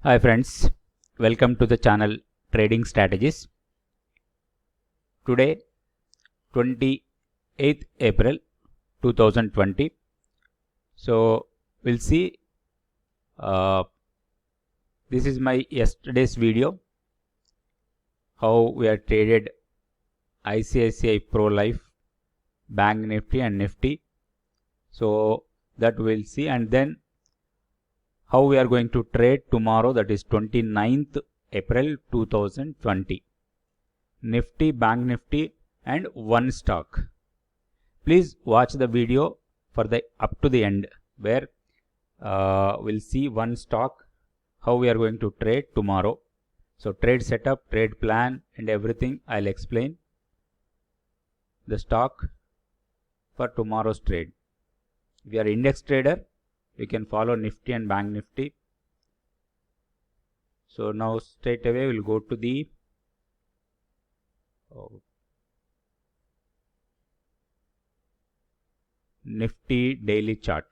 Hi friends, welcome to the channel Trading Strategies. Today 28th April 2020. So we'll see, this is my yesterday's video, how we are traded ICICI Pro Life, Bank Nifty and Nifty. So that we'll see, and then how we are going to trade tomorrow, that is 29th April 2020. Nifty, Bank Nifty and one stock. Please watch the video for the up to the end, where we'll see one stock, how we are going to trade tomorrow. So trade setup, trade plan and everything I'll explain. The stock for tomorrow's trade. If you are index trader, you can follow Nifty and Bank Nifty. So now straight away we'll go to the Nifty daily chart.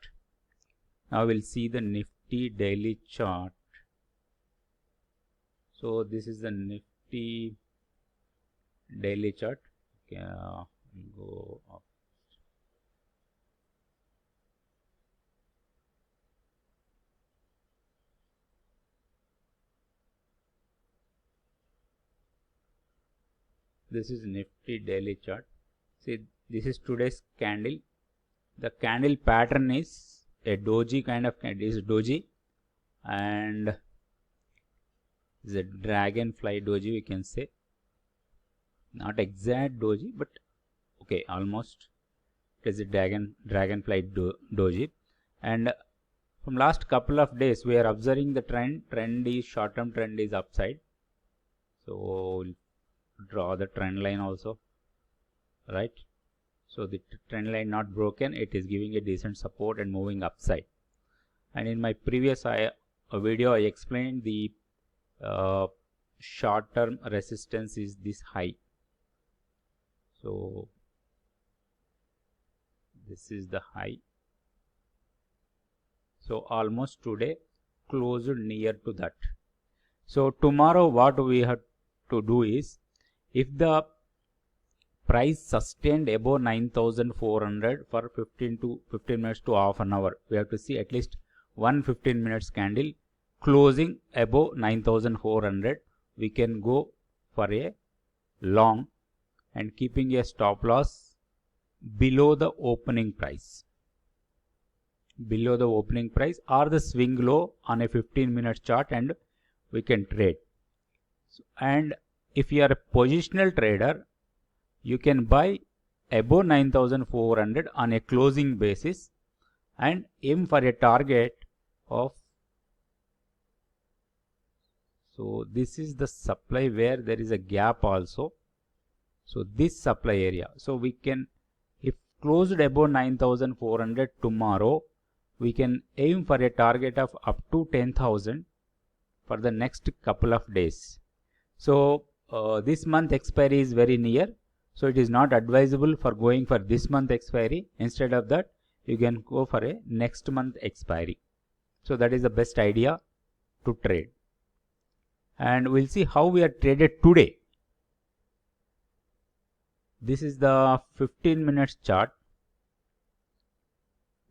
Now we'll see the Nifty daily chart. So this is the Nifty daily chart. Okay, go up. This is Nifty daily chart. See, this is today's candle. The candle pattern is a doji kind of candle. This is doji and is a dragonfly doji, we can say. Not exact doji, but okay, almost. It is a dragonfly doji. And from last couple of days, we are observing the trend. Trend is short-term trend is upside. So we'll draw the trend line also, right? So the trend line not broken, it is giving a decent support and moving upside. And in my previous video, I explained the short-term resistance is this high. So this is the high. So almost today closed near to that. So tomorrow what we have to do is, if the price sustained above 9,400 for 15 minutes to half an hour, we have to see at least one 15 minutes candle closing above 9,400. We can go for a long and keeping a stop loss below the opening price. Below the opening price or the swing low on a 15 minutes chart, and we can trade. And if you are a positional trader, you can buy above 9,400 on a closing basis and aim for a target of, so this is the supply where there is a gap also. So this supply area, so we can, if closed above 9,400 tomorrow, we can aim for a target of up to 10,000 for the next couple of days. So this month expiry is very near, so it is not advisable for going for this month expiry. Instead of that, you can go for a next month expiry. So that is the best idea to trade. And we'll see how we are traded today. This is the 15 minutes chart.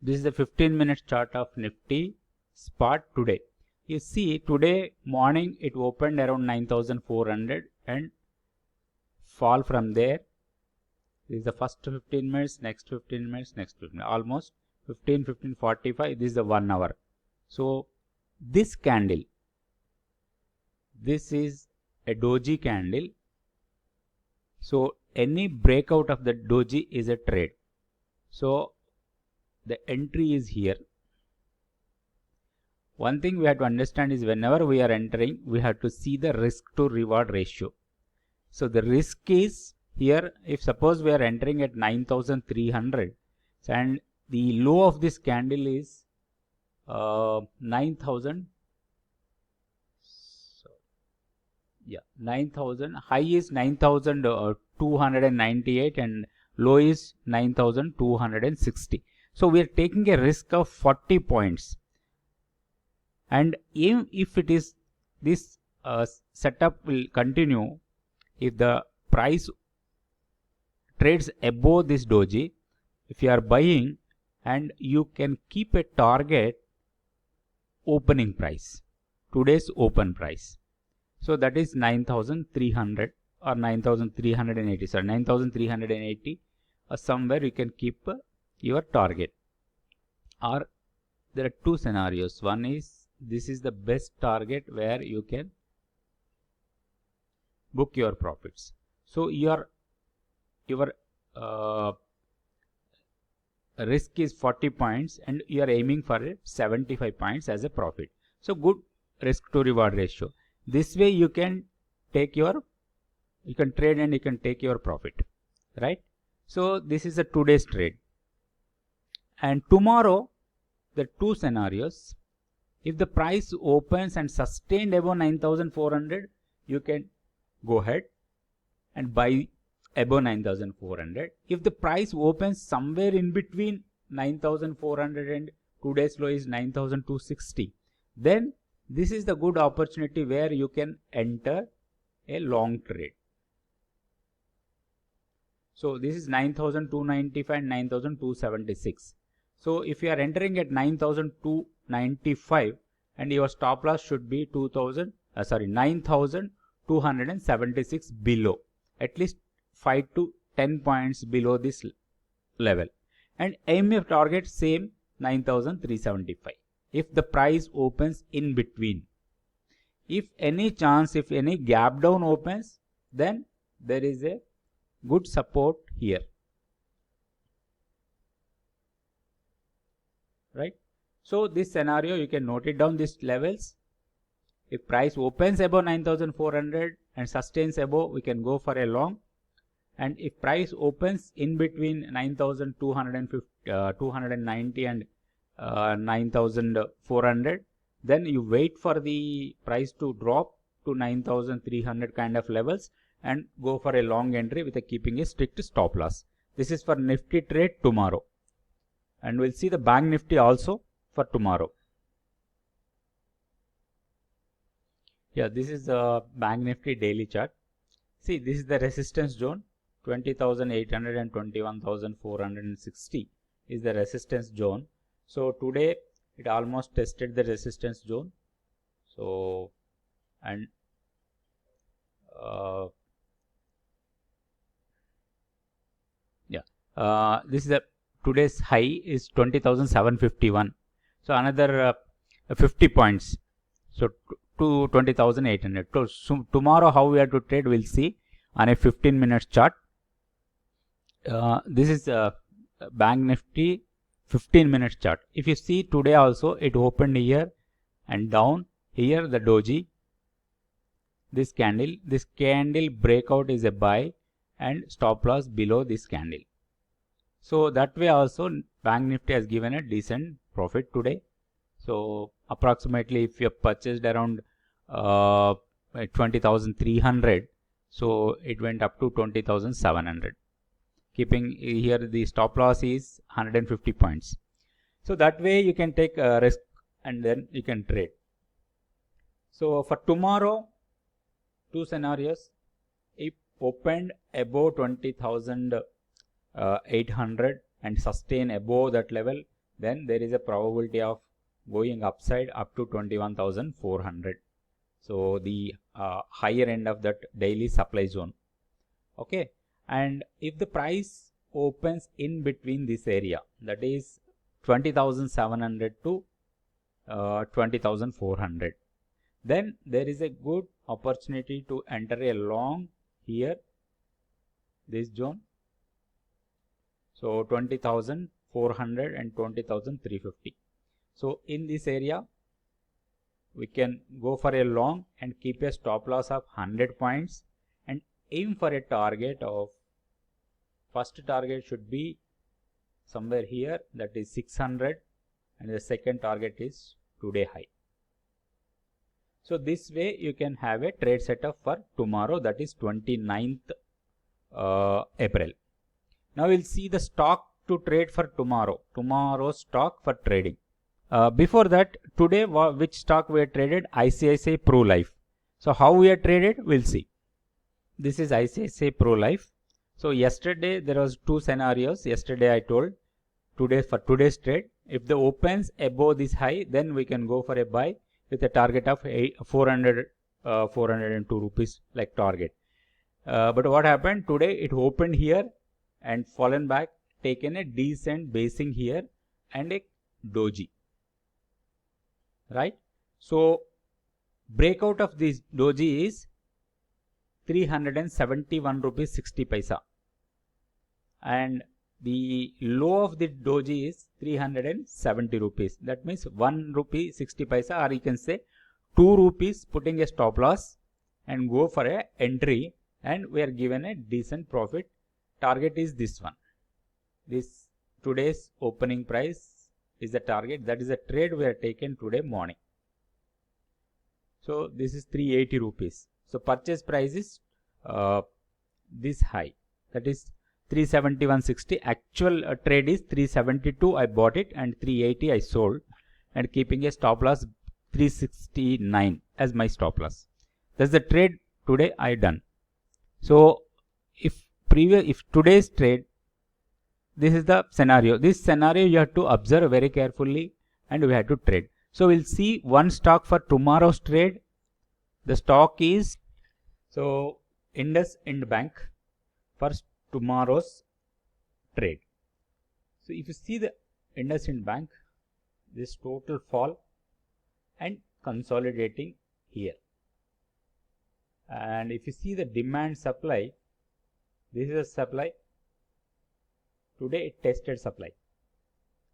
This is the 15 minutes chart of Nifty spot today. You see, today morning it opened around 9,400 and fall from there. This is the first 15 minutes, next 15 minutes, next 15 minutes, almost 15, 45. This is the 1 hour. So this candle, this is a doji candle. So any breakout of the doji is a trade. So the entry is here. One thing we have to understand is, whenever we are entering, we have to see the risk to reward ratio. So the risk is here, if suppose we are entering at 9,300 and the low of this candle is 9,000. So yeah, 9,000. High is 9,298 and low is 9,260. So we are taking a risk of 40 points. And if it is this setup will continue if the price trades above this doji. If you are buying, and you can keep a target opening price, today's open price. So that is 9,300 or 9,380, sorry, 9,380 or somewhere you can keep your target. Or there are two scenarios. One is, this is the best target where you can book your profits. So your risk is 40 points and you are aiming for 75 points as a profit. So good risk to reward ratio. This way you can take your, you can trade and you can take your profit, right? So this is a today's trade. And tomorrow, the two scenarios. If the price opens and sustained above 9,400, you can go ahead and buy above 9,400. If the price opens somewhere in between 9,400 and today's low is 9,260, then this is the good opportunity where you can enter a long trade. So this is 9,295 and 9,276. So if you are entering at 9,295 and your stop loss should be 9,276 below, at least 5 to 10 points below this level, and aim your target same 9,375 if the price opens in between. If any chance, if any gap down opens, then there is a good support here, right? So this scenario you can note it down, these levels. If price opens above 9,400 and sustains above, we can go for a long. And if price opens in between 9,290 and 9,400, then you wait for the price to drop to 9,300 kind of levels and go for a long entry with keeping a strict stop loss. This is for Nifty trade tomorrow. And we'll see the Bank Nifty also for tomorrow. Yeah, this is the Bank Nifty daily chart. See, this is the resistance zone. 20,800 and 21,460 is the resistance zone. So today it almost tested the resistance zone. So, and this is the today's high is 20,751. So another 50 points. So to 20,800. So tomorrow how we are to trade, we'll see on a 15-minute chart. This is Bank Nifty 15-minute chart. If you see today also, it opened here and down here the doji. This candle breakout is a buy and stop loss below this candle. So that way also Bank Nifty has given a decent profit today. So approximately if you have purchased around 20,300, so it went up to 20,700. Keeping here the stop loss is 150 points. So that way you can take a risk and then you can trade. So for tomorrow, two scenarios. If opened above 20,800 and sustain above that level, then there is a probability of going upside up to 21,400. So the higher end of that daily supply zone. Okay. And if the price opens in between this area, that is 20,700 to 20,400, then there is a good opportunity to enter a long here, this zone. So 20,400 and 20,350. So in this area, we can go for a long and keep a stop loss of 100 points and aim for a target of, first target should be somewhere here, that is 600, and the second target is today high. So this way you can have a trade setup for tomorrow, that is 29th April. Now we'll see the stock to trade for tomorrow, tomorrow's stock for trading. Before that, today which stock we have traded? ICICI Pro Life. So how we have traded, we'll see. This is ICICI Pro Life. So yesterday there was two scenarios. Yesterday I told, for today's trade, if the opens above this high, then we can go for a buy with a target of 402 rupees like target. But what happened today? It opened here and fallen back, taken a decent basing here and a doji, right? So breakout of this doji is 371 rupees 60 paisa, and the low of the doji is 370 rupees. That means 1 rupee 60 paisa, or you can say 2 rupees, putting a stop loss and go for a entry, and we are given a decent profit. Target is this one. This today's opening price is the target. That is a trade we are taken today morning. So this is 380 rupees. So purchase price is this high, that is 371.60. Actual trade is 372. I bought it, and 380 I sold, and keeping a stop loss 369 as my stop loss. That's the trade today I done. So if today's trade, this is the scenario. This scenario you have to observe very carefully, and we have to trade. So we'll see one stock for tomorrow's trade. The stock is IndusInd Bank for tomorrow's trade. So if you see the IndusInd Bank, this total fall and consolidating here. And if you see the demand supply, this is a supply. Today it tested supply,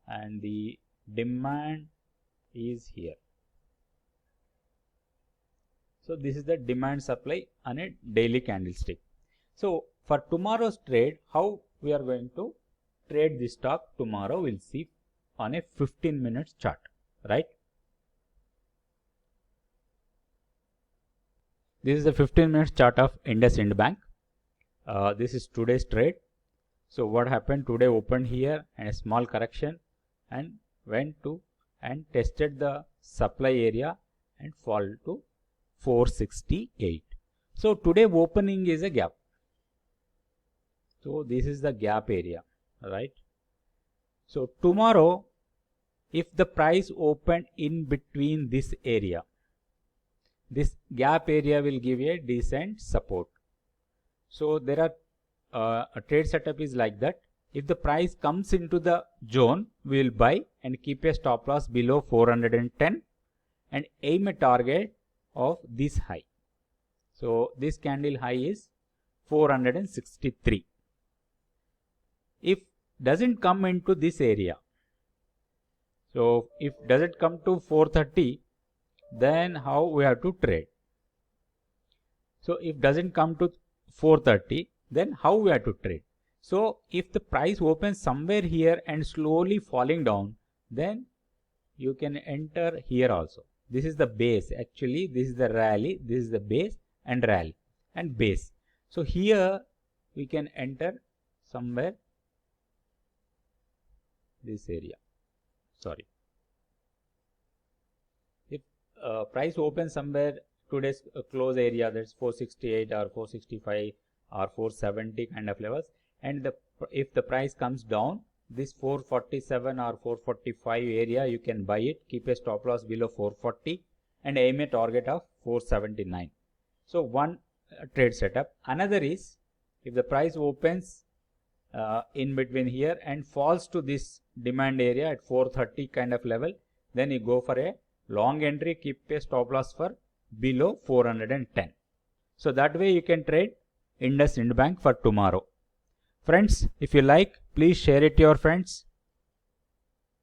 and the demand is here. So this is the demand supply on a daily candlestick. So for tomorrow's trade, how we are going to trade this stock tomorrow, we'll see on a 15 minutes chart, right? This is the 15 minutes chart of IndusInd Bank. This is today's trade. So what happened today? Opened here and a small correction, and went to and tested the supply area and fall to 468. So today opening is a gap. So this is the gap area, right? So tomorrow, if the price opened in between this area, this gap area will give a decent support. So there are a trade setup is like that. If the price comes into the zone, we will buy and keep a stop loss below 410 and aim a target of this high. So this candle high is 463. If doesn't come into this area, so if doesn't come to 430, then how we have to trade? So if doesn't come to 430, then how we have to trade? So if the price opens somewhere here and slowly falling down, then you can enter here also. This is the base. Actually, this is the rally. This is the base and rally and base. So here we can enter somewhere this area. Sorry. If price opens somewhere today's close area, that's 468 or 465 or 470 kind of levels, and if the price comes down this 447 or 445 area, you can buy it, keep a stop loss below 440 and aim a target of 479. So one trade setup. Another is if the price opens in between here and falls to this demand area at 430 kind of level, then you go for a long entry, keep a stop loss for below 410. So that way you can trade IndusInd Bank for tomorrow. Friends, if you like, please share it to your friends.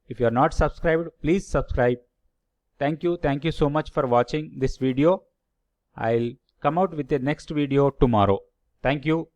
If you are not subscribed, please subscribe. Thank you. Thank you so much for watching this video. I'll come out with the next video tomorrow. Thank you.